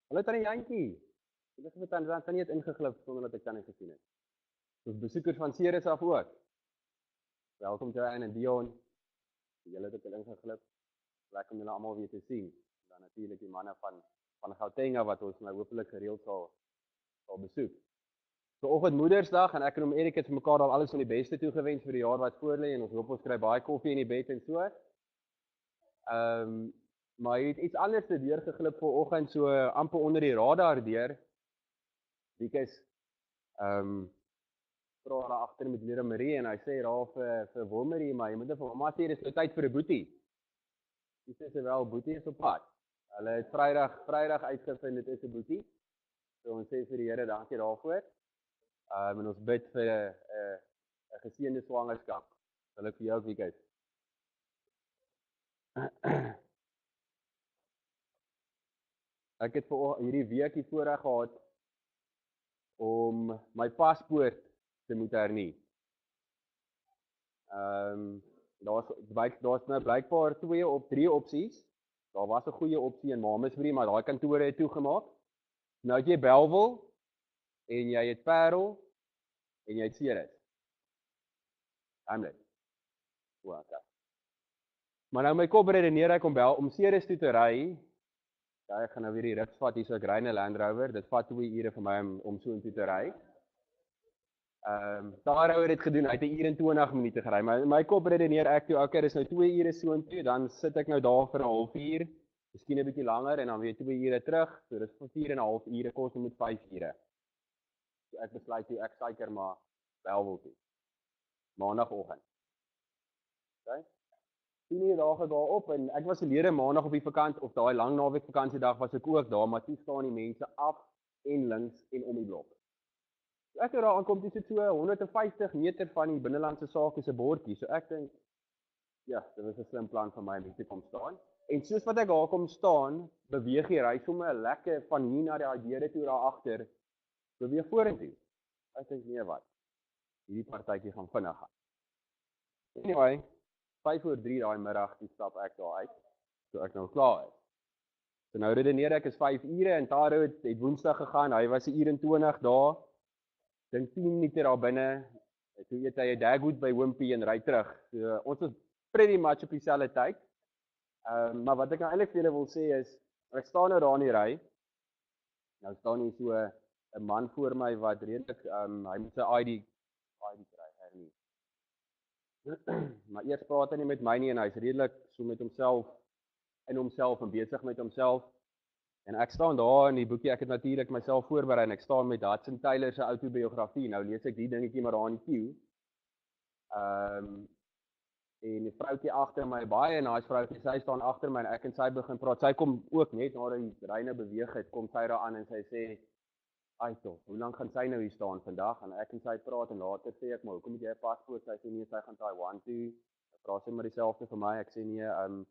Hallo tannie Jantjie. Ek het met tannie het ingeglip sonder dat ek tannie gesien het. Ons besoekers van Ceres af ook. Welkom Joanne en Dion. Julle het ook ingeglip. Lekker om julle almal weer te sien. En dan natuurlik die manne van Gauteng wat ons nou hopelik gereeld sal besoek. So oggend Moedersdag en ek en Erik het vir mekaar al alles van die beste toegewens vir die jaar wat voorlê en ons hoop ons kry baie koffie in die bed en so. Maar jy het iets anders te deurgeglip vanoggend so amper onder die radar deur. Wieke is vra daar agter met Lera Marie en hy sê daar vir Wilmarie, maar jy moet vir mamma sê dis nou tyd vir 'n boetie. Sy sê wel boetie is op pad. Hulle het Vrydag uitgevind dit is 'n boetie. So ons sê vir die Here dankie daarvoor. En ons bid vir 'n geseënde swangerskap. Wil ek vir jou Wieke. Ek het vir hierdie week die voorreg gehad om my paspoort te moet hernie. Daar's nou blykbaar 3 opsies. Daar was 'n goeie opsie in Mamasbury, maar daai kantore het toegemaak. Nou het jy Bellville en jy het Parel en jy het Ceres. Hamlet. Okay. Maar nou my kop redeneer ek om Ceres toe te ry. Ja, ek gaan nou weer die rit vat hier so 'n Greyne Land Rover. Dit vat 2 ure vir my om so intoe te ry. Daar het dit gedoen, hy het 1 uur en 20 minute gery, maar my kop redeneer ek toe, okay, dis nou 2 ure so intoe, dan sit ek nou daar vir 'n halfuur, miskien 'n bietjie langer en dan weer 2 ure terug, so dis vir 4 en 'n half ure, kos met 5 ure. So ek besluit toe, ek suiker maar Bellville toe. Maandagoggend. Okay? 10 uur daag ek daar op en ek was verlede maandag op die vakansie of daai lang naweek vakansiedag was ek ook daar, maar toe staan die mense af en links en om die blok. Ek het daar aankom, dis so 150 meter van die binnelandse sake se bordjie. So ek dink ja, dit was 'n slim plan van my om hier te kom staan. En soos wat ek daar kom staan, beweeg die ry sommer lekker van hier na die deure toe daar agter. Beweeg vorentoe. Ek dink nee wat. Hierdie partytjie gaan vinnig gaan. Anyway, 5:03 daai middag, die stap ek daar uit. So ek nou klaar is. So nou redeneer ek is 5 ure en Taro het Woensdag gegaan. Hy was 1 uur en 20 daar. Dink 10 minute daar binne, toe eet hy 'n dagwood by Wimpy en ry terug. So ons is pretty much op dieselfde tyd. Maar wat ek nou eintlik vir julle wil sê is, ek staan nou daar in die ry. Nou staan hier so 'n man voor my wat redelik hy moet sy ID kry, hernie. Maar eers praat hy nie met my nie en hy's redelik so met homself en besig met homself. En ek staan daar in die boekie, ek het natuurlik myself voorberei en ek staan met Hudson Taylor se autobiografie. Nou lees ek die dingetjie maar daar in die queue. En die vroutjie agter my, baie nice vroutjie, sy staan agter my en ek en sy begin praat. Sy kom ook net nadat die ry nou beweeg het, kom sy daar aan en sy sê, "Ai tog, hoe lank gaan sy nou hier staan vandag?" En ek en sy praat en later sê ek, "Maar hoekom het jy 'n paspoort?" Sy sê nee, sy gaan Taiwan toe. Sy vra sy maar dieselfde vir my. Ek sê nee,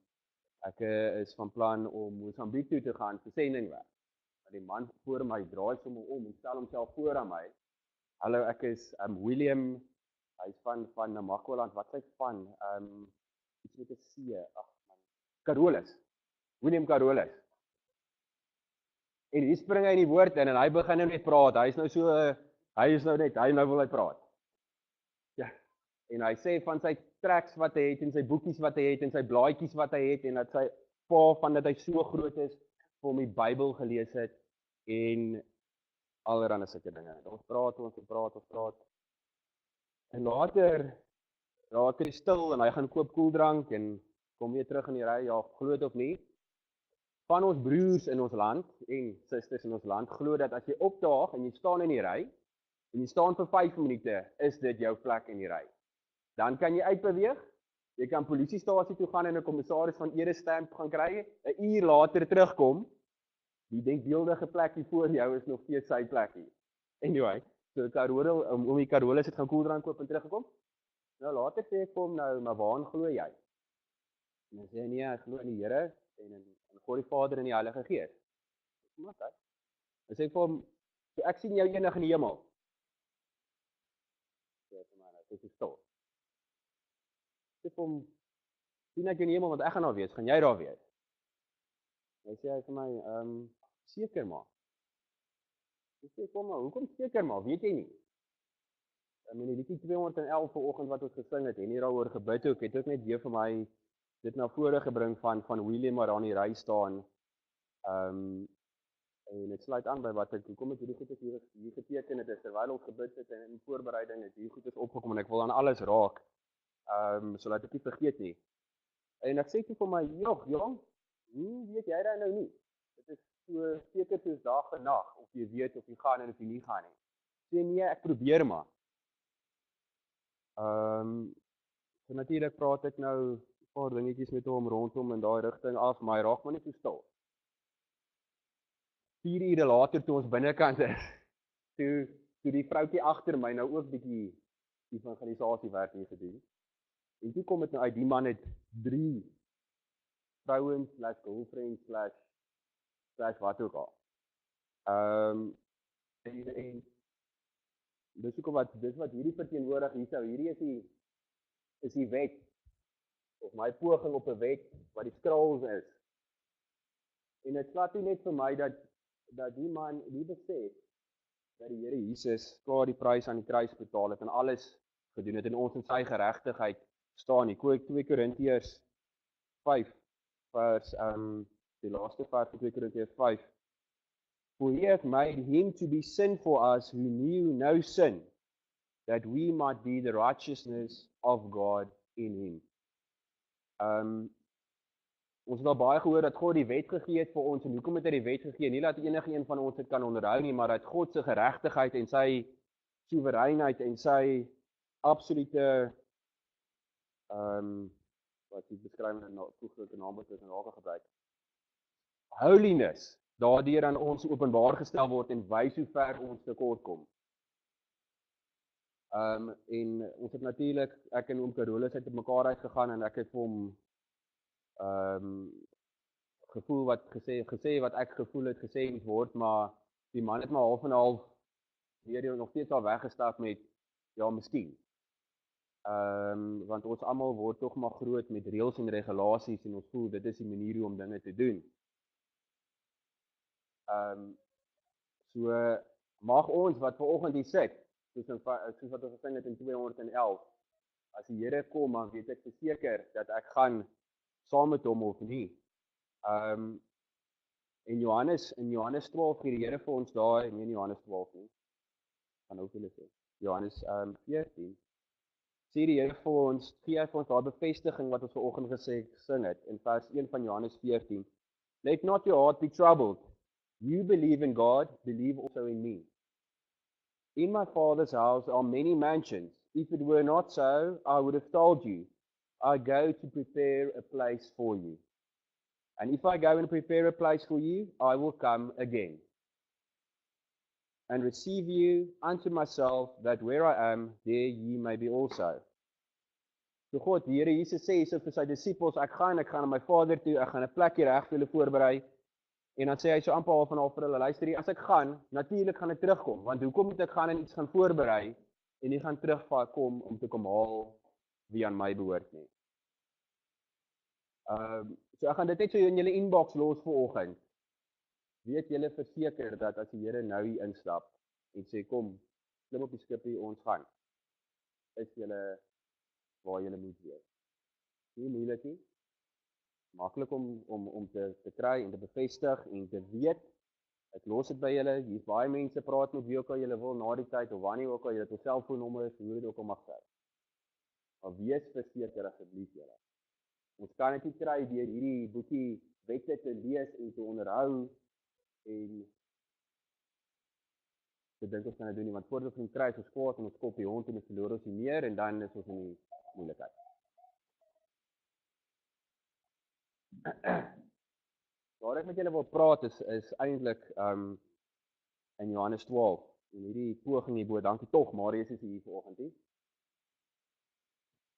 ek is van plan om Mosambiek toe te gaan vir sendingwerk. Maar die man voor my draai sommer om en stel homself voor aan my. Hallo, ek is William, hy's van Namakwaland, wat sê van iets met 'n C. Ag man, Carolus. William Carolus. En hier spring hy in die woord in en hy begin nou net praat. Hy nou wil hy praat. Ja. En hy sê van sy tracks wat hy het en sy boekies wat hy het en sy blaadjies wat hy het en dat sy pa van dat hy so groot is vir hom die Bybel gelees het en allerlei sulke dinge. Ons praat. En later raak hy stil en hy gaan koop koeldrank en kom weer terug in die ry, ja, glo dit of nie. Van ons broers in ons land en susters in ons land glo dat as jy opdaag en jy staan in die ry en jy staan vir 5 minute, is dit jou plek in die ry. Dan kan jy uitbeweeg, jy kan polisiestasie toe gaan en 'n kommissaris van erestamp gaan kry, 'n uur later terugkom, die denkbeeldige plekkie voor jou is nog steeds sy plekkie. Anyway, so die Carolus het gaan koeldrank koop en teruggekom. Nou later sê ek hom nou, maar waaraan glo jy? En hy sê nee, ek glo in die Here en in God die Vader en die Heilige Gees. Maar okay. Hy sê vir hom, so ek sien jou eendag in die hemel. Sê vir my, dit is stil. Sê vir hom, sien ek in die hemel want ek gaan daar wees, gaan jy daar wees? Hy sê hy vir my, Seker maar. Ek sê, kom maar, hoekom seker maar, weet jy nie? Die liedjie 211 vanoggend wat ons gesing het, en hier daaroor gebid ook, het ook net weer vir my dit na vore gebring van William waar aan die ry staan. En dit sluit aan by wat ek, hoekom ek hierdie goed het hier geteken het, is terwyl ons gebid het en in voorbereiding het hier goed is opgekom en ek wil aan alles raak, sodat ek nie vergeet nie. En ek sê toe vir my, jong, weet jy daar nou nie. Dit is so seker soos dag en nag, of jy weet of jy gaan en of jy nie gaan nie. Sê nee, ek probeer maar. So natuurlik praat ek nou 'n paar dingetjies met hom rondom in daai rigting af, maar hy raak maar net so stil. 4 ure later toe ons binnekant is, toe die vroutjie agter my nou ook bietjie die evangelisasiewerk hier gedoen. En toe kom dit nou uit, die man het 3 vrouens / girlfriends / wat ook al. En dis ook wat hierdie verteenwoordig hierso, hierdie is die wet, of my poging op 'n wet, wat die skrals is. En dit slaat nie net vir my dat die man nie besef dat die Here Jesus klaar die prys aan die kruis betaal het en alles gedoen het en ons in sy geregtigheid staan nie. 2 Korintiërs 5 vers die laaste vers van 2 Korintiërs 5. For he hath made him to be sin for us who knew no sin, that we might be the righteousness of God in him. Ons het al baie gehoor dat God die wet gegee het vir ons, en hoekom het hy die wet gegee? Nie dat enige een van ons dit kan onderhou nie, maar dat God se geregtigheid en sy soewereinheid en sy absolute wat die beskrywende toegevoegde naamwoord is en raak gebruik. Holiness daardeur aan ons openbaar gestel word en wys hoe ver ons tekort kom. En ons het natuurlik, ek en oom Carolus het op mekaar uitgegaan en ek het vir hom gevoel wat gesê wat ek gevoel het gesê moet word, maar die man het maar half en half weer nog steeds al weggestap met ja, miskien. Want ons almal word tog maar groot met reëls en regulasies en ons voel dit is die manier hoe om dinge te doen. So mag ons wat vanoggend hier sit, soos wat ons gesing het in 211, as die Here kom, dan weet ek verseker dat ek gaan saam met hom of nie. In Johannes 12 gee die Here vir ons daar, nie in Johannes 12 nie, gaan ook hulle sê, Johannes 14, sê die Here vir ons, gee hy vir ons daar bevestiging wat ons vanoggend gesing het, in vers 1 van Johannes 14, let not your heart be troubled, you believe in God, believe also in me. In my Father's house are many mansions, if it were not so, I would have told you, I go to prepare a place for you. And if I go and prepare a place for you, I will come again and receive you unto myself, that where I am, there ye may be also. So God, die Here Jesus sê so vir sy disippels, ek gaan na my Vader toe, ek gaan 'n plekjie reg vir julle voorberei. En dan sê hy so amper half en half vir hulle, luister hier, as ek gaan, natuurlik gaan ek terugkom, want hoekom moet ek gaan en iets gaan voorberei en nie gaan terugkom om te kom haal wie aan my behoort nie. So ek gaan dit net so in julle inbox los vanoggend. Weet julle verseker dat as die Here nou hier instap en sê kom, klim op die skipie, ons gaan, is julle waar julle moet wees. Nie moeilik nie. Maklik om te kry en te bevestig en te weet. Ek los dit by julle. Hier's baie mense, praat met wie ook al julle wil na die tyd of wanneer ook al julle het 'n selfoonnommer, hoe dit ook al mag sê. Maar wees verseker asseblief julle. Ons kan dit nie kry deur hierdie boekie wette te lees en te onderhou en te dink ons kan dit doen nie, want voordat ons kry is ons kwaad en ons kop die hond en ons verloor ons nie meer en dan is ons in die moeilikheid. Waar ek met julle wil praat is eintlik in Johannes 12. En hierdie poging hierbo, dankie tog, Marius is hier vanoggend hier.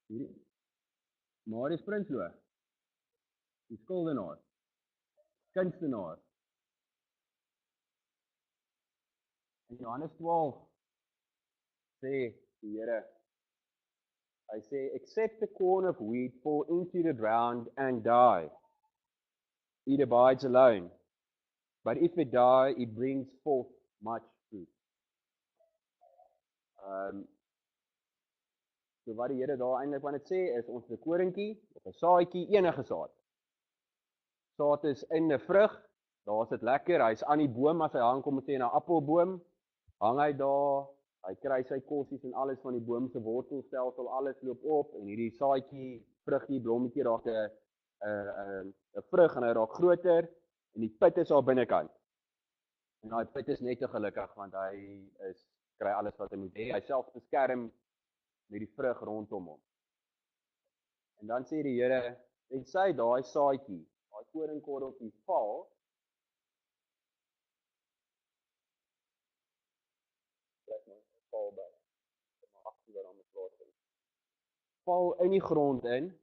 Hierdie Marius Prinsloo. Die skuldenaar. Kunstenaar. In Johannes 12 sê die Here, hy sê, except the corn of wheat fall into the ground and die. It abides alone. but if it die, it brings forth much fruit. So wat die Here daar eintlik van dit sê, is ons 'n koringkie, of 'n saadjie, enige saad. Saad is in 'n vrug, daar's dit lekker, hy's aan die boom, as hy hang, kom ons sê, 'n appelboom, hang hy daar, hy kry sy kossies en alles van die boom se wortelstelsel, alles loop op, en hierdie saadjie, vruggie, blommetjie raak 'n vrug, en hy raak groter, en die pit is daar binnekant. En daai pit is net te gelukkig, want hy kry alles wat hy moet hê, hy self beskerm met die vrug rondom hom. En dan sê die Here, en sy daai saadjie, daai koringkorreltjie val, val in die grond in,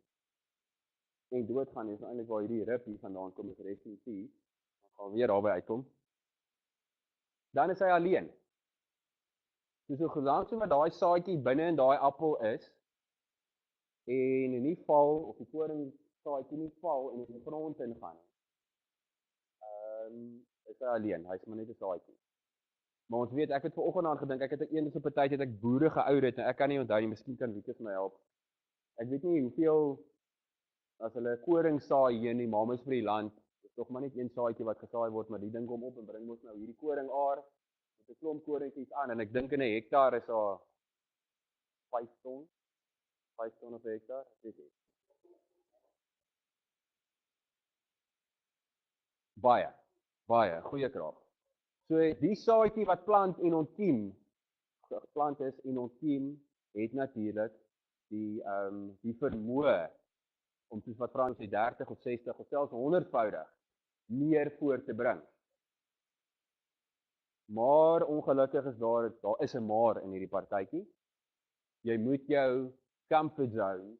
en doodgaan, is eintlik waar hierdie rib hier vandaan kom, is restitutie, dan gaan weer daarby uitkom, dan is hy alleen. So gelang so wat daai saadjie binne in daai appel is, en nie val, of die koringsaadjie nie val, en in die grond ingaan, is hy alleen, hy is maar net 'n saadjie. Maar ons weet, ek het vanoggend aan gedink, ek het eendag op 'n tyd het ek boere geoudit, en ek kan nie onthou nie, miskien kan Wieke my help. Ek weet nie hoeveel, as hulle koring saai hier in die mamas vir die land, is tog maar net een saadjie wat gesaai word, maar die ding kom op en bring ons nou hierdie koringaar, met 'n klomp koringkies aan, en ek dink in 'n hektaar is daar 5 ton op 'n hektaar, ek weet nie. Baie, goeie kraap. So die saadjie wat plant is en ontkiem, het natuurlik die vermoë om soos wat Frans sê 30 of 60 of selfs 100voudig meer voor te bring. Maar ongelukkig is daar is 'n maar in hierdie partytjie. Jy moet jou comfort zone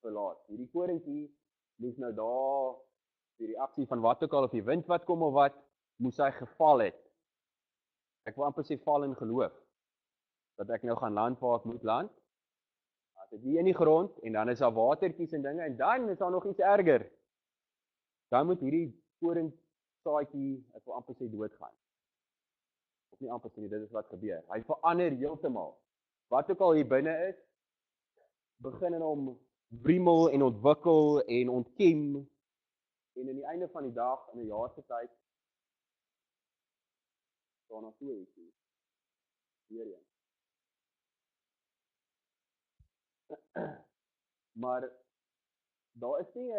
verlaat. Hierdie koringkie moes nou daar die reaksie van wat ook al, of die wind wat kom of wat, moes hy geval het. Ek wil amper sê val in geloof, dat ek nou gaan land waar ek moet land. As dit hier in die grond, en dan is daar watertjies en dinge, en dan is daar nog iets erger. Dan moet hierdie koringsaadjie, ek wil amper sê doodgaan. Of nie amper sê nie, dit is wat gebeur. Hy verander heeltemal. Wat ook al hier binne is, begin in hom wriemel en ontwikkel en ontkiem, en in die einde van die dag, in 'n jaar se tyd, staan daar so ietsie, weer een. Maar, daar is nie,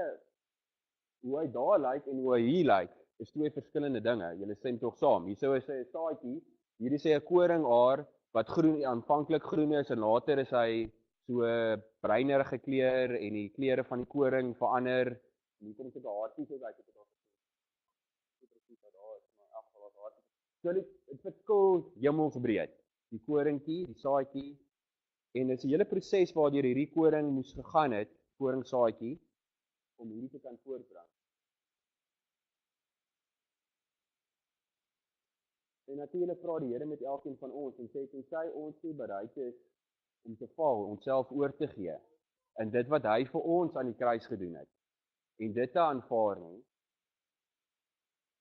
hoe hy daar lyk en hoe hy hier lyk, is twee verskillende dinge, julle stem tog saam. Hier sou hy sê 'n saadjie, hier is hy 'n koringaar, wat groen, aanvanklik groen is, en later is hy so bruinerige kleur, en die kleure van die koring verander, en hier kom so 'n haartjies uit, ek het dit al gesê, so dit verskil hemelsbreed, die koringkie, die saadjie, en dit is 'n hele proses waardeur hierdie koring moes gegaan het, koringsaadjie, om hierdie te kan voortbring. En natuurlik vra die Here met elkeen van ons, en sê, tensy ons nie bereid is om te val, onsself oor te gee, en dit wat hy vir ons aan die kruis gedoen het, en dit te aanvaar nie,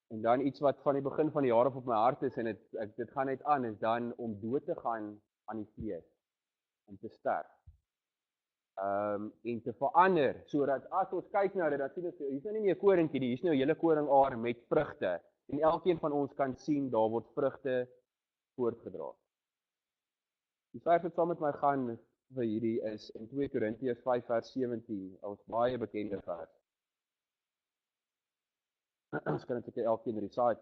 en dan iets wat van die begin van die jaar op my hart is, en dit gaan net aan, is dan om dood te gaan aan die vlees, om te sterf, en te verander, sodat as ons kyk na dit, dan sien ons, hier is nou nie meer 'n koringkie, hier is nou 'n hele koringaar met vrugte, en elkeen van ons kan sien, daar word vrugte voortgedra. Die vers wat saam met my gaan vir hierdie is in 2 Korintiërs 5 vers 17, ons baie bekende vers. Ons kan dit elkeen recite,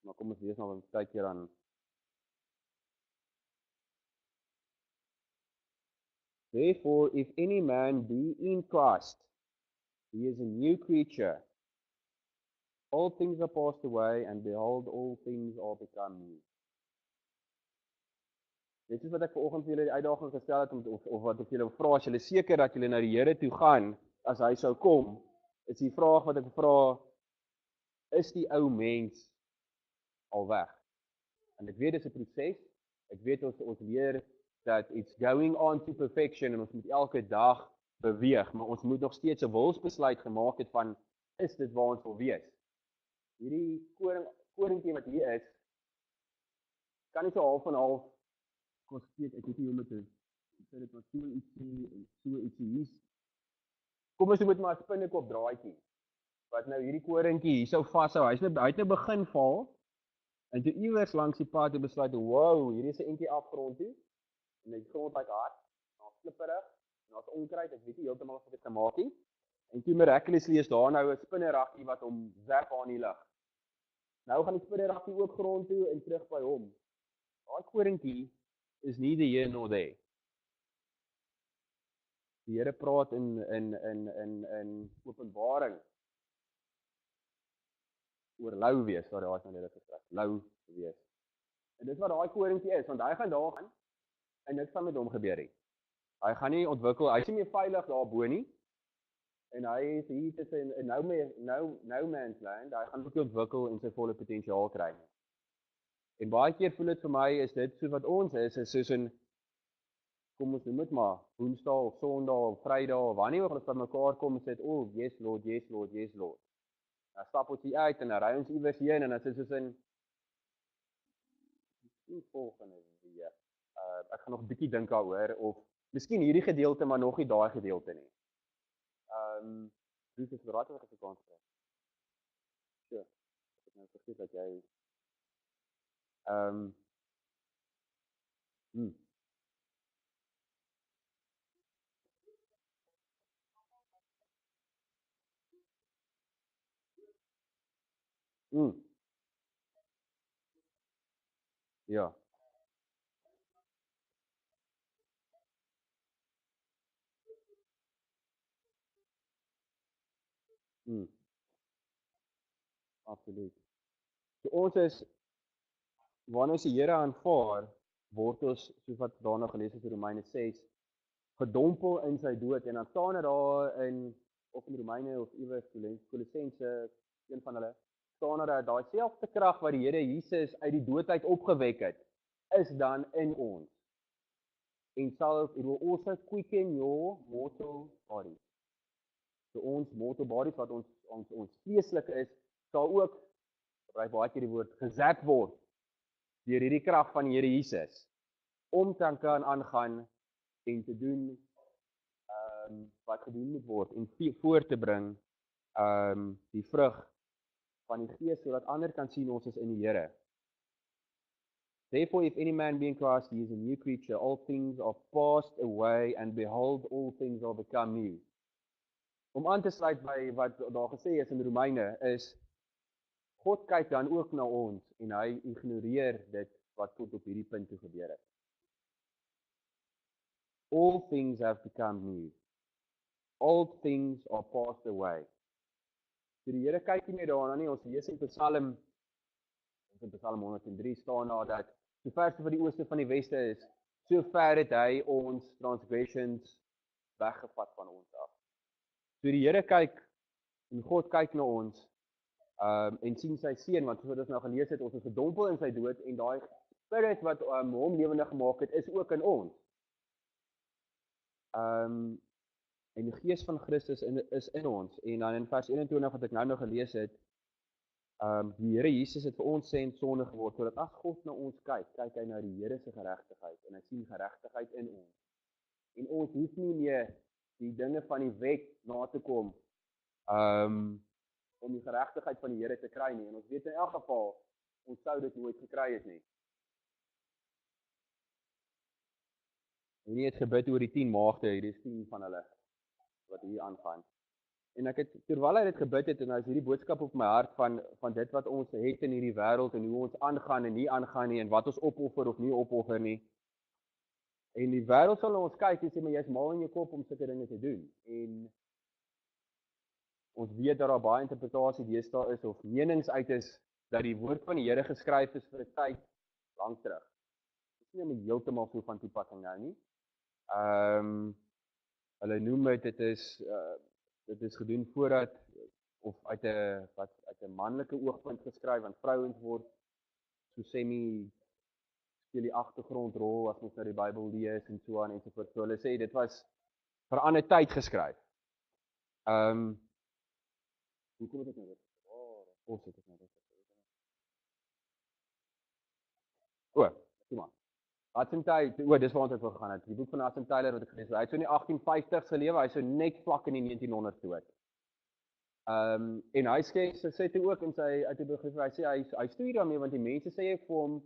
maar kom ons lees nou 'n tydjie aan. Therefore, if any man be in Christ, he is a new creature. All things are passed away, and behold, all things are become new. Dit is wat ek vanoggend vir julle die uitdaging gestel het, of wat ek julle vra, as julle seker dat julle na die Here toe gaan, as hy sou kom, is die vraag wat ek vra, is die ou mens al weg? En ek weet dit is 'n proses, ek weet ons leer dat it's going on to perfection, en ons moet elke dag beweeg, maar ons moet nog steeds 'n wilsbesluit gemaak het van, is dit waar ons wil wees? Hierdie koring, korinkie wat hier is, kan nie so half en half, kos steek, ek weet nie hoe met dit, sê dit maar so ietsie, en so ietsie hier, kom ons moet maar 'n spinnekop draadjie, wat nou hierdie korinkie hier sou vashou, hy het nou begin val, en toe iewers langs die pad het besluit, wow, hierdie is 'n entjie afgrond toe, en die grond lyk hard, daar's slipperig, daar's onkruid, ek weet nie heeltemal of dit gemaak nie, en toe miraculously is daar nou 'n spinnerakkie wat hom zap aan die lug. Nou gaan die spinnerakkie ook grond toe en terug by hom. Daai korinkie is nie die hier nor there. Die Here praat in Openbaring oor lou wees, waar daar is nou dit gesê, lou wees. En dis wat daai korinkie is, want hy gaan daar gaan en niks gaan met hom gebeur nie. Hy gaan nie ontwikkel, hy is nie meer veilig daar bo nie. En hy is hier tussen nou man's land, hy gaan ook ontwikkel en sy volle potensiaal kry. En baie keer voel dit vir my is dit so wat ons is soos in kom ons noem dit maar Woensdae of Sondag of Vrydag of wanneer ons by mekaar kom en sê, "Oh, yes Lord, yes Lord, yes Lord." Dan stap ons hier uit en dan ry ons iewers heen en dan is dit soos in volgende week. Ek gaan nog 'n bietjie dink daaroor of miskien hierdie gedeelte maar nog nie daai gedeelte nie. Dis is raad wat ek kan sê. So, ek nou vergeet dat jy ja. Absoluut. So ons is wanneer ons die Here aanvaar, word ons soos wat daarna gelees het in Romeine 6 gedompel in sy dood en dan staan dit daar in of in Romeine of iewers Kolossense, een van hulle, staan daar daai selfde krag wat die Here Jesus uit die dood uit opgewek het, is dan in ons. En it will also quicken your mortal body. So ons mortal bodies wat ons vleeslik is, sal ook, gebruik baie keer die woord, gezet word deur hierdie krag van die Here Jesus om te kan aangaan en te doen wat gedoen moet word en voor te bring die vrug van die Gees sodat ander kan sien ons is in die Here. Therefore, if any man be in Christ, he is a new creature. All things are passed away, and behold, all things are become new. Om aan te sluit by wat daar gesê is in Romeine, is God kyk dan ook na ons, en hy ignoreer dit wat tot op hierdie punt toe gebeur het. All things have become new. All things are passed away. So die Here kyk nie meer daarna nie, ons lees in Psalm 103 staan daar dat so ver van die ooste van die weste is, so ver het hy ons transgressions weggevat van ons af. So die Here kyk, en God kyk na ons, en sien sy seun, want soos ons nou gelees het, ons is gedompel in sy dood, en daai spirit wat hom lewendig gemaak het, is ook in ons. En die Gees van Christus is in ons, en dan in vers 21 wat ek nou gelees het, die Here Jesus het vir ons sê en sonde geword, sodat as God na ons kyk hy na die Here se geregtigheid, en hy sien geregtigheid in ons. En ons hoef nie meer die dinge van die wet na te kom, om die geregtigheid van die Here te kry nie, en ons weet in elk geval, ons sou dit nooit gekry het nie. En nie het gebid oor die 10 maagde, hier is 10 van hulle, wat hier aangaan. En ek het, terwyl hy dit gebid het, en hy is hierdie boodskap op my hart van dit wat ons het in hierdie wêreld, en hoe ons aangaan en nie aangaan nie, en wat ons opoffer of nie opoffer nie. En die wêreld sal ons kyk en sê, maar jy is mal in jou kop om sulke dinge te doen. En ons weet dat daar baie interpretasie deesdae is, of menings uit is, dat die woord van die Here geskryf is vir 'n tyd lank terug. Dit is nie heeltemal so van toepassing nou nie. Hulle noem dit is gedoen voordat, of uit 'n manlike oogpunt geskryf, want vrouens word so speel die agtergrondrol as ons nou die Bybel lees en so aan en so voort. So hulle sê dit was vir 'n ander tyd geskryf. Hoe kom dit nou? Het ek nou dit? Kom maar. Hudson Taylor, dis waar ons het gegaan het. Die boek van Hudson Taylor wat ek gelees het. Hy het so in die 1850s gelewe, hy is so net vlak in die 1900s dood. En hy sê toe ook in sy autobiografie, hy sê hy stoei daarmee want die mense sê vir hom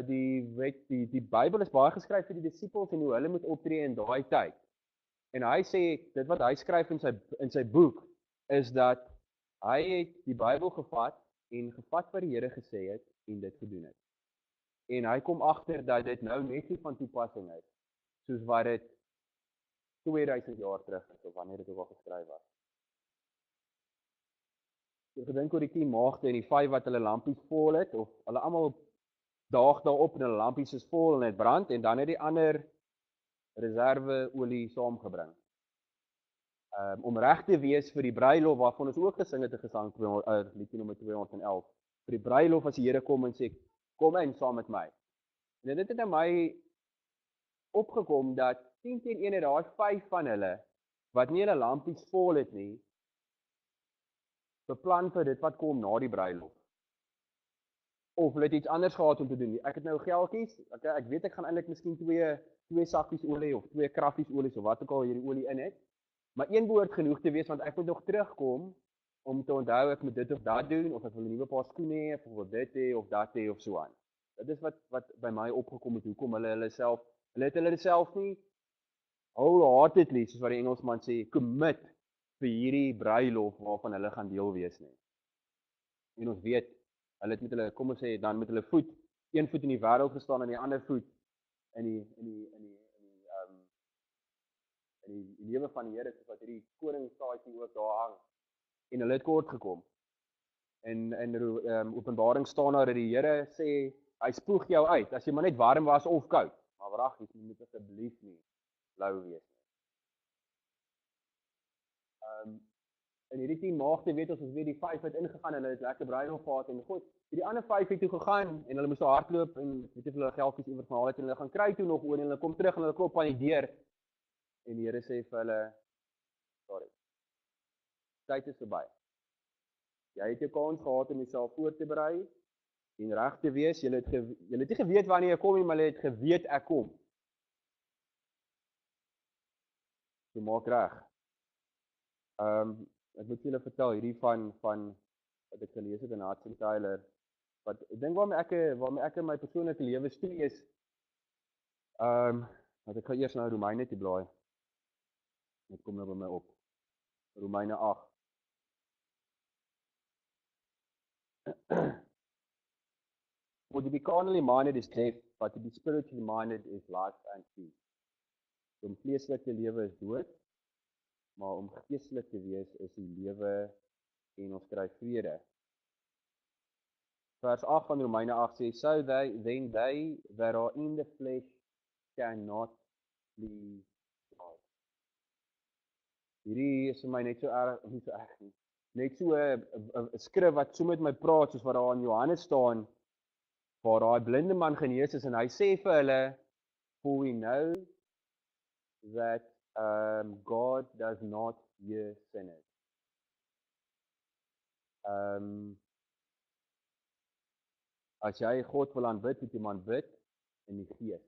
die Bybel is baie geskryf vir die disippels en hoe hulle moet optree in daai tyd. En hy sê dit wat hy skryf in sy boek is dat hy het die Bybel gevat wat die Here gesê het en dit gedoen het. En hy kom agter dat dit nou net nie van toepassing is soos wat dit 2000 jaar terug is of wanneer dit ook al geskryf was. Ek gedink oor die 10 maagde en die 5 wat hulle lampies vol het of hulle almal daag daarop en hulle lampies is vol en dit brand en dan het die ander reserve olie saamgebring. Om reg te wees vir die bruilof waarvan ons ook gesing het 'n gesang liedjie nommer 211. Vir die bruilof as die Here kom en sê kom in saam met my. En dit het aan my opgekom dat 10 teen 1 het daai 5 van hulle wat nie hulle lampies vol het nie, beplan vir dit wat kom na die bruilof. Of hulle het iets anders gehad om te doen. Ek het nou geldjies, ek weet ek gaan eintlik miskien 2 sakkies olie of 2 kraffies olie of wat ook al hierdie olie in het. Maar een behoort genoeg te wees want ek moet nog terugkom om te onthou ek moet dit of dat doen of ek wil 'n nuwe paar skoene hê of wil dit hê of dat hê of so aan. Dit is wat by my opgekom het hoekom hulle self nie wholeheartedly soos wat die Engelsman sê commit vir hierdie bruilof waarvan hulle gaan deel wees nie. En ons weet hulle het met hulle kom ons sê dan met hulle voet, een voet in die wêreld gestaan en die ander voet in die lewe van die Here soos wat hierdie koningstaaitjie ook daar hang. En hulle het kort gekom. En Openbaring staan daar dat die Here sê hy spoeg jou uit as jy maar net warm was of koud. Maar wraggies, jy moet asseblief nie lou wees nie. En hierdie 10 maagde weet ons weet die 5 het ingegaan en hulle het lekker bruilof gehad en goed. Die ander 5 het toe gegaan en hulle moes daar hardloop en weet jy hulle geldjies iewers gehaal het en hulle gaan kry toe nog oor en hulle kom terug en hulle klop aan die deur. En die Here sê vir hulle, sorry, tyd is verby. Jy het jou kans gehad om jouself voor te berei en reg te wees. Jy het nie geweet wanneer jy kom nie, maar jy het geweet ek kom. So maak reg. Ek moet julle vertel hierdie van wat ek gelees het in Hudson Taylor. Wat ek dink waarmee ek in my persoonlike lewe stoei is wat ek gaan eers nou Romeine toe blaai. Dit kom nou by my op. Romeine 8. For to be carnally minded is death, but to be spiritually minded is life and peace. Om vleeslik te lewe is dood, maar om geestelik te wees is die lewe en ons kry vrede. Vers 8 van Romeine 8 sê, so then they that are in the flesh cannot please God. Hierdie is vir my net so erg, nie so erg nie. Net so 'n skrif wat so met my praat, soos wat daar in Johannes staan, waar daai blinde man genees is, en hy sê vir hulle, for we know that God does not hear sinners. As jy God wil aanbid, moet jy maar bid in die gees.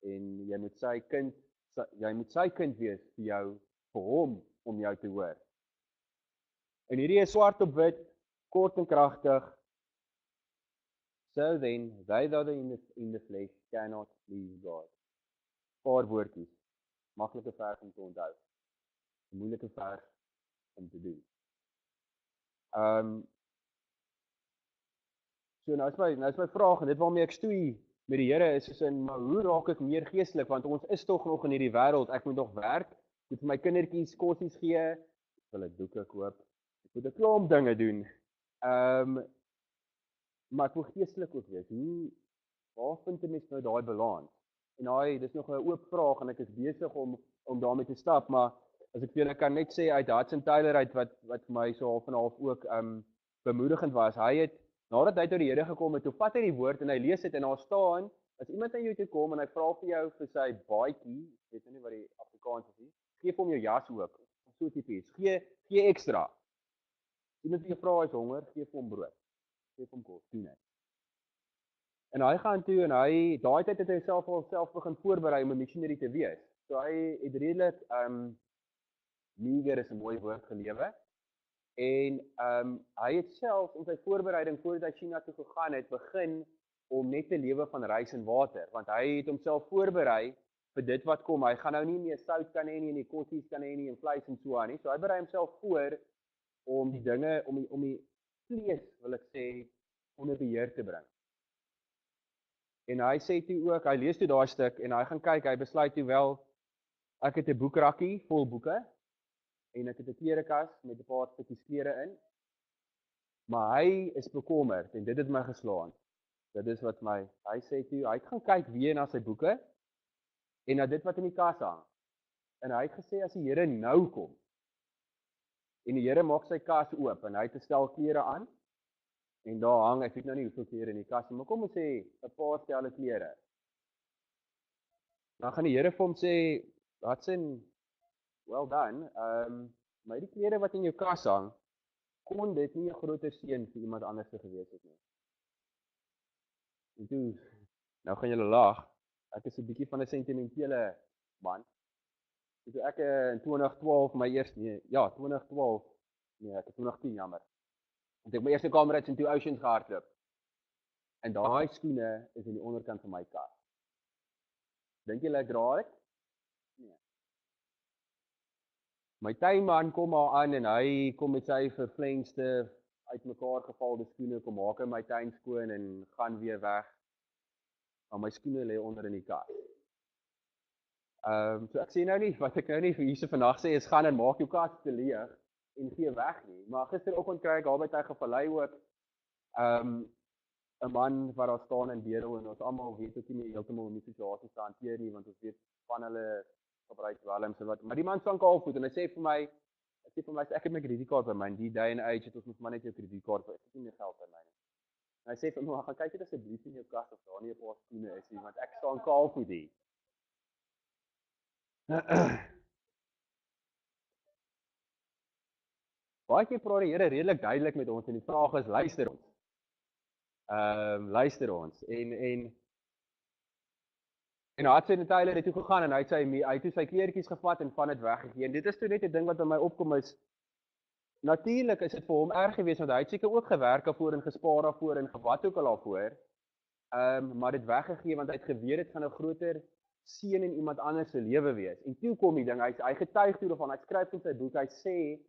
En jy moet sy kind wees vir jou, vir hom om jou te hoor. En hierdie is swart op wit, kort en kragtig. So then, they that are in the flesh cannot please God. Paar woordjies. Maklike vers om te onthou. Moeilike vers om te doen. So nou is my vraag, en dit waarmee ek stoei met die Here is maar hoe raak ek meer geestelik, want ons is tog nog in hierdie wêreld, ek moet nog werk, ek moet vir my kindertjies kossies gee, ek wil 'n doeke koop, ek moet 'n klomp dinge doen, maar ek wil geestelik ook wees, waar vind 'n mens nou daai balans? En dis nog 'n oop vraag, en ek is besig om daarmee te stap, maar as ek vir julle kan net sê, uit Hudson Taylor uit, wat vir my so half en half ook bemoedigend was, hy het, nadat hy tot die Here gekom het, toe vat hy die woord en hy lees dit en daar staan, as iemand aan jou toe kom en hy vra vir jou vir sy baadjie, ek weet nie wat die Afrikaans is, gee vir hom jou jas ook, so tipies, gee ekstra. Iemand wat jou vra is honger, gee vir hom brood, gee vir hom kos, doen dit. En hy gaan toe en daai tyd het hy self begin voorberei om 'n missionary te wees. So hy het redelik meager is 'n mooi woord gelewe. En hy het self in sy voorbereiding voordat hy China toe gegaan het, begin om net te lewe van rys en water, want hy het homself voorberei vir dit wat kom. Hy gaan nou nie meer sout kan hê nie en die kossies kan hê nie en vleis en so aan nie. So hy berei homself voor om die dinge om die vlees, wil ek sê, onder beheer te bring. En hy sê toe ook, hy lees toe daai stuk en hy gaan kyk, hy besluit toe wel, ek het 'n boekrakkie vol boeke en ek het 'n klerekas met 'n paar stukkies klere in. Maar hy is bekommerd en dit het my geslaan. Dit is wat hy sê toe, hy het gaan kyk weer na sy boeke en na dit wat in die kas hang. En hy het gesê as die Here nou kom en die Here maak sy kas oop en hy het 'n stel klere aan en daar hang, ek weet nou nie hoeveel klere in die kas nie, maar kom ons sê 'n paar stelle klere. Dan gaan die Here vir hom sê, Watson, well done. Maar die klere wat in jou kas hang, kon dit nie 'n groter seën vir iemand anders gewees het nie. En toe, nou gaan julle lag, ek is 'n bietjie van 'n sentimentele man. Toe ek in 2012 my eerste, 2012, ek het 2010 jammer. En ek my eerste Kamerads in 2 Oceans gehardloop. En daai skoene is in die onderkant van my kas. Dink julle ek dra dit? Nee. My tuinman kom maar aan en hy kom met sy vervlengste uitmekaar gevalde skoene, kom maak hy my tuin skoon en gaan weer weg. Maar my skoene lê onder in die kas. So ek sê nou nie, wat ek nou nie vir hierse vandag sê is gaan en maak jou kas te leeg en gee weg nie. Maar gisteroggend kry ek daar by Tygervallei ook 'n man wat daar staan in bedel en ons almal weet ook nie heeltemal hoe die situasie te hanteer nie, want ons weet van hulle gebruik dwelms en wat. Maar die man staan kaalvoet en hy sê vir my, ek het my kredietkaart by my, in die day and age het ons mos maar net jou kredietkaart, ek het nie meer geld by my nie. En hy sê vir my, gaan kyk dit asseblief in jou kas of daar nie 'n paar skoene is nie, want ek staan kaalvoet hier. Baie keer praat die Here redelik duidelik met ons en die vraag is, luister ons. Luister ons. En hy het sy Tyler het toe gegaan en hy het sy kleertjies gevat en van dit weggegee. En dit is toe net 'n ding wat by my opkom is. Natuurlik is dit vir hom erg geweest want hy het seker ook gewerk daarvoor en gespaar daarvoor en wat ook al daarvoor. Maar dit weggegee want hy het geweet dit gaan 'n groter seën in iemand anders se lewe wees. En toe kom die ding, hy getuig toe daarvan, hy skryf in sy boek, hy sê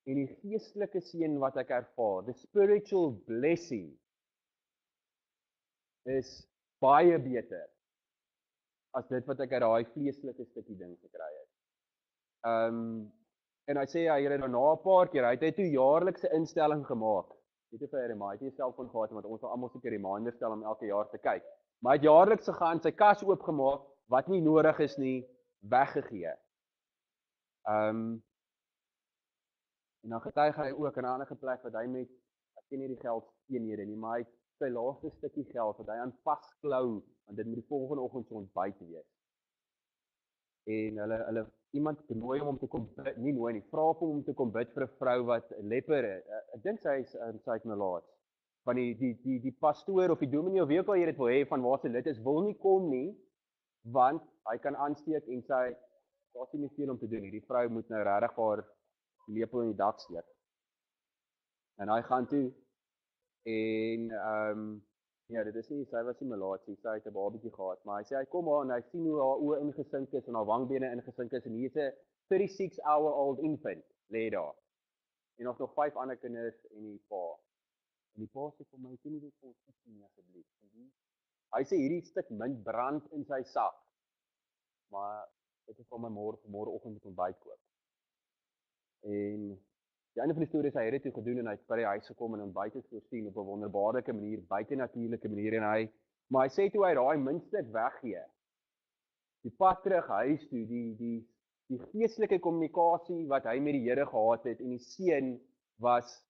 en die geestelike seën wat ek ervaar, the spiritual blessing is baie beter as dit wat ek uit daai vleeslike stukkie ding gekry het. En hy sê hy het daarna 'n paar keer, hy het toe jaarlikse instelling gemaak. Weet jy vir hy het nie 'n selfoon gehad want ons sal almal seker reminders stel om elke jaar te kyk. Maar hy het jaarliks gegaan, sy kas oopgemaak wat nie nodig is nie, weggegee. En dan getuig hy ook in 'n ander plek wat hy met, ek ken nie die geldeenhede nie, maar hy het sy laaste stukkie geld wat hy aan vasklou, want dit moet die volgende oggend se ontbyt wees. En hulle iemand nooi hom om te kom bid, nie nooi nie, vra vir hom om te kom bid vir 'n vrou wat leper is. Ek dink sy is melaats. Van die pastoor of die dominee of wie ook al jy dit wil hê van waar sy lid is, wil nie kom nie, want hy kan aansteek en daar's nie veel om te doen nie. Die vrou moet nou regtig haar lepel in die dak steek. En hy gaan toe en dit is nie, sy was nie melaatsie, sy het 'n babietjie gehad, maar hy sê hy kom haar en hy sien hoe haar oë ingesink is en haar wangbene ingesink is en hier is 'n 36-hour-old infant lê daar. En nog 5 ander kinders en die pa. En die pa sê vir my, "Kan jy dit vir ons sien asseblief?" Hy sê hierdie stuk munt brand in sy sak. Maar dit is vir my môreoggend met ontbyt koop. En die einde van die storie is hy het dit toe gedoen en hy het by die huis gekom en ontbyt het voorsien op 'n wonderbaarlike manier, buitenatuurlike manier en maar hy sê toe hy daai muntstuk weggee. Die pad terug huis toe, die geestelike kommunikasie wat hy met die Here gehad het en die seën was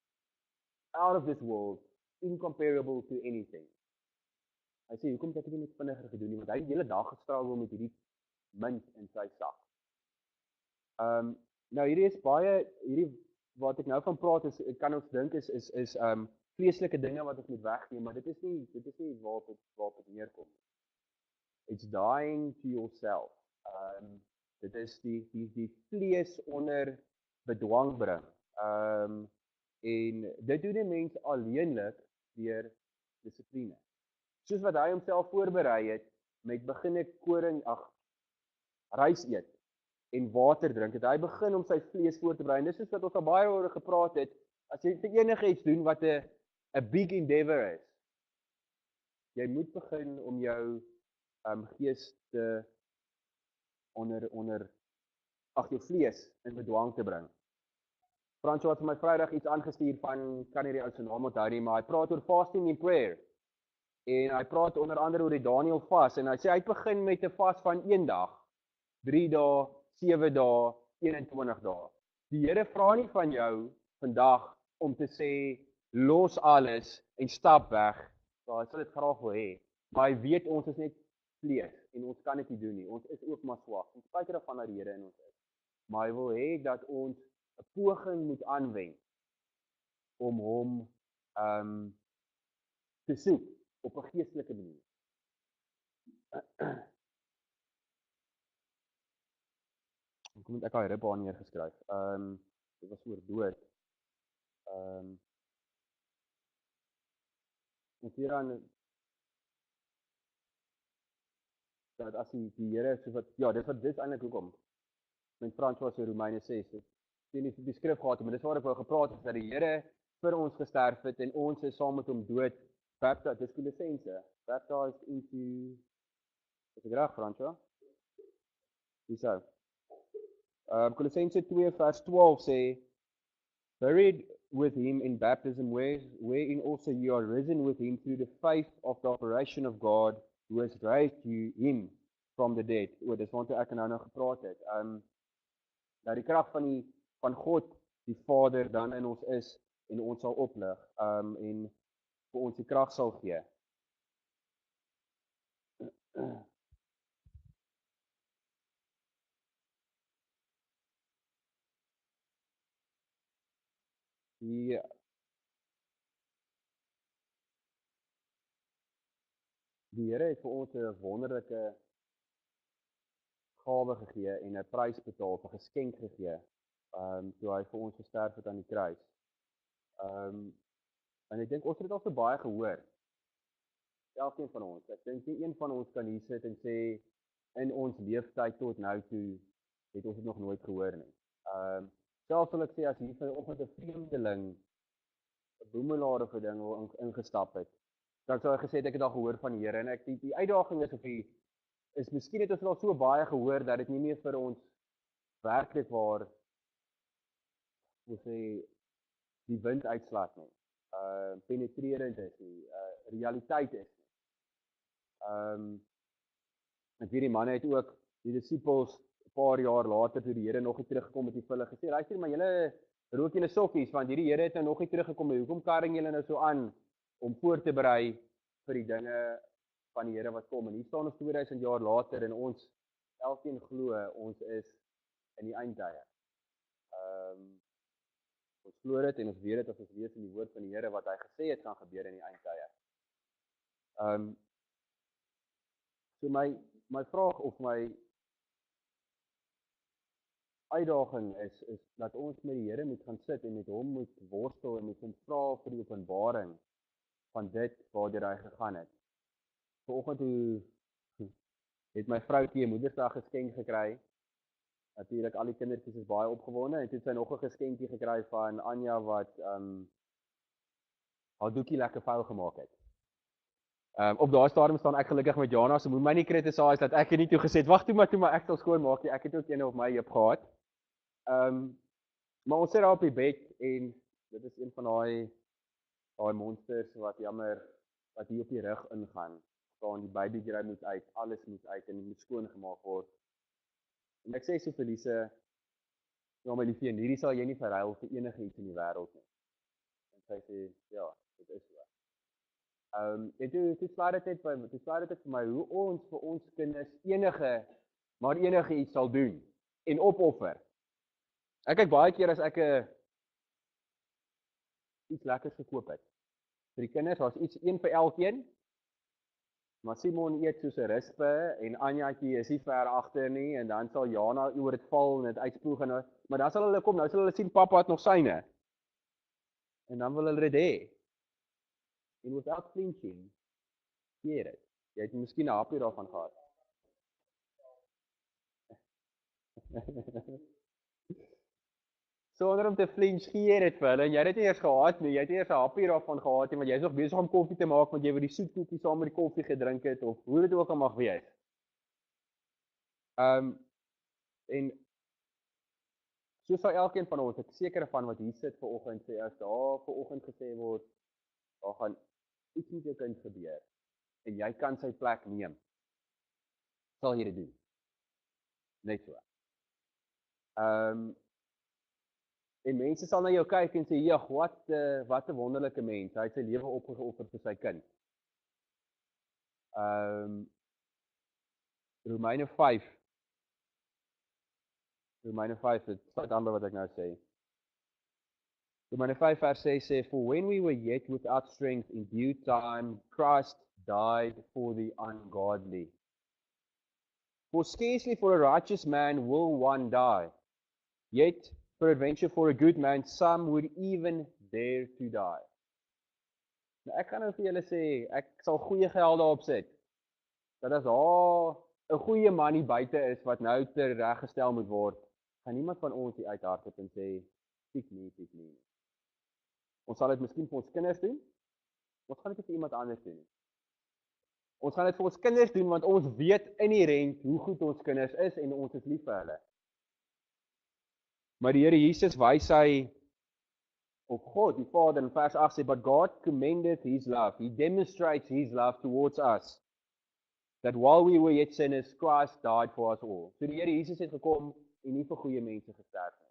out of this world, incomparable to anything. Hy sê hoekom het ek dit nie vinniger gedoen nie, want hy het die hele dag gestruggle met hierdie munt in sy sak. Nou hierdie wat ek nou van praat is, ek kan ons dink is vleeslike dinge wat ons moet weggee, maar dit is nie waarop dit neerkom. It's dying to yourself. Dit is die vlees onder bedwang bring. En dit doen 'n mens alleenlik deur dissipline. Soos wat hy homself voorberei het met beginne rys eet en water drink, het hy begin om sy vlees voor te berei. En dis soos wat ons al baie oor gepraat het, as jy vir enige iets doen wat 'n big endeavor is, jy moet begin om jou gees te jou vlees in bedwang te bring. Fransjo het vir my Vrydag iets aangestuur van, kan nie die ou se naam onthou nie, maar hy praat oor fasting and prayer. En hy praat onder andere oor die Daniel vas, en hy sê hy begin met 'n vas van 1 dag, 3 dae, 7 dae, 21 dae. Die Here vra nie van jou vandag om te sê, los alles en stap weg. So, hy sal dit graag wil hê, maar hy weet ons is net vlees, en ons kan dit nie doen nie, ons is ook maar swak, ons spyt ervan dat die Here in ons is. Maar hy wil hê dat ons 'n poging moet aanwend om hom te soek op 'n geestelike manier. Kom moet ek daai ribbe neergeskryf. Dit was oor dood. Ons hier aan dat as die Here so wat dis eintlik hoekom. Met Frans was in Romeine 6. Die skrif gehad, maar dis waar ek wou gepraat het dat die Here vir ons gesterf het en ons is saam met hom dood. Baptized, dis Kolossense. Baptized into, is ek reg, Fransjo? Hierso. Kolossense 2 vers 12 sê, buried with him in baptism, wherein also you are risen with him through the faith of the operation of God, who has raised him from the dead. Dis want ek nou gepraat het. Dat die krag van God, die Vader, dan in ons is, en ons sal oplig, en vir ons die krag sal gee. Die Here het vir ons 'n wonderlike gawe gegee en 'n prys betaal, 'n geskenk gegee, toe hy vir ons gesterf het aan die kruis. En ek dink ons het dit al so baie gehoor. Elkeen van ons. Ek dink nie een van ons kan hier sit en sê in ons leeftyd tot nou toe het ons dit nog nooit gehoor nie. Selfs wil ek sê as hier vanoggend 'n vreemdeling, 'n boemelaar of 'n ding ingestap het, dan sou hy gesê ek het al gehoor van die Here en die uitdaging is miskien het ons al so baie gehoor dat dit nie meer vir ons werklik waar hoe sê die wind uitslaat nie. Penetrerend is nie, realiteit is nie. Ek weet die manne het ook die disippels 'n paar jaar later toe die Here nog nie teruggekom het, het hulle gesê, luister maar julle rook julle sokkies want hierdie Here het nou nog nie teruggekom nie. Hoekom karring julle nou so aan om voor te berei vir die dinge van die Here wat kom? En hier staan ons 2000 jaar later en ons elkeen glo ons is in die eindtye. Ons glo dit en ons weet dit as ons lees in die woord van die Here wat hy gesê het gaan gebeur in die eindtye. So my vraag of my uitdaging is dat ons met die Here moet gaan sit en met hom moet worstel en met hom vra vir die openbaring van dit waartoe hy gegaan het. Vanoggend het my vroutjie 'n Moedersdag geskenk gekry. Natuurlik al die kindertjies is baie opgewonde en toe het sy nog 'n geskenkie gekry van Anja wat haar doekie lekker vuil gemaak het. Op daai stadium staan ek gelukkig met Jana, so moet my nie kritiseer dat ek nie toe gesê het, wag toe maar ek sal skoon maak nie. Ek het ook een op my heup gehad. Maar ons sit daar op die bed en dit is een van daai monsters wat hier op die rug ingaan. Staan die babygry moet uit, alles moet uit en moet skoon gemaak word. En ek sê so vir Lise, ja my liefie, hierdie sal jy nie verruil vir enige iets in die wêreld nie. En sy sê, ja, dit is so. En toe slaat dit vir my hoe ons vir ons kinders enige iets sal doen en opoffer. Ek kyk baie keer as ek iets lekkers gekoop het. vir die kinders, daar's iets een vir elkeen. Maar Simon eet soos 'n rispe en Anjaatjie is nie ver agter nie en dan sal Jana oor dit val en dit uitspoeg en maar dan sal hulle kom, nou sal hulle sien pappa het nog syne. En dan wil hulle dit hê. En without flinching, gee dit. Jy het miskien 'n hapie daarvan gehad. Sonder om te flinch gee dit vir hulle en jy het dit nie eers gehad nie, jy het nie eers 'n hapie daarvan gehad nie, want jy's nog besig om koffie te maak want jy wil die soetkoekie saam met die koffie gedrink het of hoe dit ook al mag wees. En so sal elkeen van ons, ek seker van wat hier sit vanoggend sê as daar vanoggend gesê word, daar gaan iets met jou kind gebeur en jy kan sy plek neem. Sal jy dit doen? Net so. En mense sal na jou kyk en sê, "Ja, wat 'n wonderlike mens. Hy het sy lewe opgeoffer vir sy kind." Romeine 5, dit sluit aan by wat ek nou sê. Romeine 5 vers 6 sê, "For when we were yet without strength, in due time, Christ died for the ungodly. For scarcely for a righteous man will one die. Yet, peradventure for a good man, some would even dare to die." Nou ek gaan nou vir julle sê, ek sal goeie geld daarop sit. Dat as daar 'n goeie man hier buite is wat nou tereggestel moet word, gaan niemand van ons hier uithardloop en sê, "Piek nie." Ons sal dit miskien vir ons kinders doen. Ons gaan dit vir iemand anders doen. Ons gaan dit vir ons kinders doen want ons weet inherent hoe goed ons kinders is en ons is lief vir hulle. Maar die Here Jesus wys hy of God, die Vader in vers 8 sê, "But God commendeth his love." He demonstrates his love towards us. That while we were yet sinners, Christ died for us all. So die Here Jesus het gekom en nie vir goeie mense gesterf nie.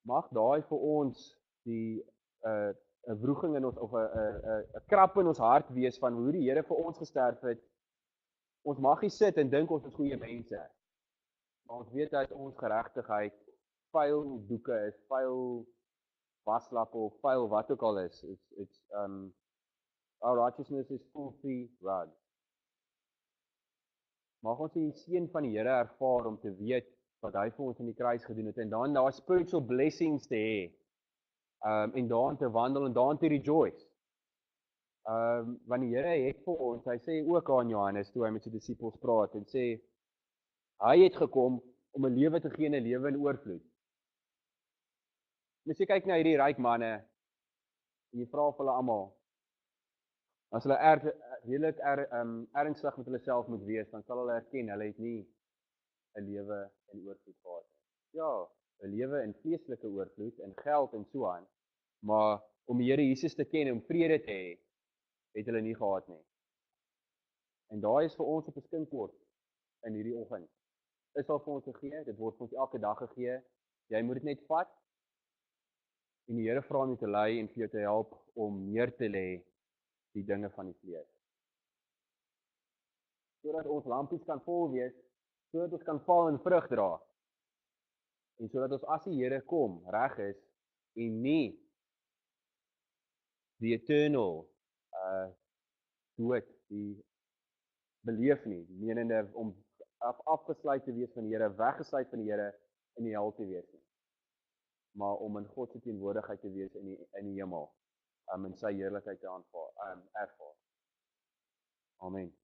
Mag daai vir ons die 'n wroging in ons of 'n krap in ons hart wees van hoe die Here vir ons gesterf het. Ons mag nie sit en dink ons is goeie mense. Maar ons weet dat ons geregtigheid vuil doeke is, vuil waslappe of vuil wat ook al is. It's our righteousness is filthy rags. Mag ons die seën van die Here ervaar om te weet wat hy vir ons in die kruis gedoen het en dan daar spiritual blessings te hê. En daarin te wandel en daarin te rejoice. Want die Here het vir ons, hy sê ook aan Johannes toe hy met sy disippels praat en sê hy het gekom om 'n lewe te gee en 'n lewe in oorvloed. As jy kyk na hierdie ryk manne en jy vra vir hulle almal, as hulle redelik ernstig met hulle self moet wees, dan sal hulle erken hulle het nie 'n lewe in oorvloed gehad nie. Ja, 'n lewe in vleeslike oorvloed en geld en so aan, maar om die Here Jesus te ken en om vrede te hê, het hulle nie gehad nie. En daai is vir ons op 'n skinkbord in hierdie oggend. Is al vir ons gegee, dit word vir ons elke dag gegee. Jy moet dit net vat en die Here vra om jou te lei en vir jou te help om neer te lê die dinge van die vlees. Sodat ons lampies kan vol wees, sodat ons kan val en vrug dra. En sodat ons as die Here kom, reg is en nie die eternal dood, die beleef nie, menende om afgesluit te wees van die Here, weggesluit van die Here in die hel te wees nie. Maar om in God se teenwoordigheid te wees in die hemel, in sy heerlikheid te ervaar. Amen.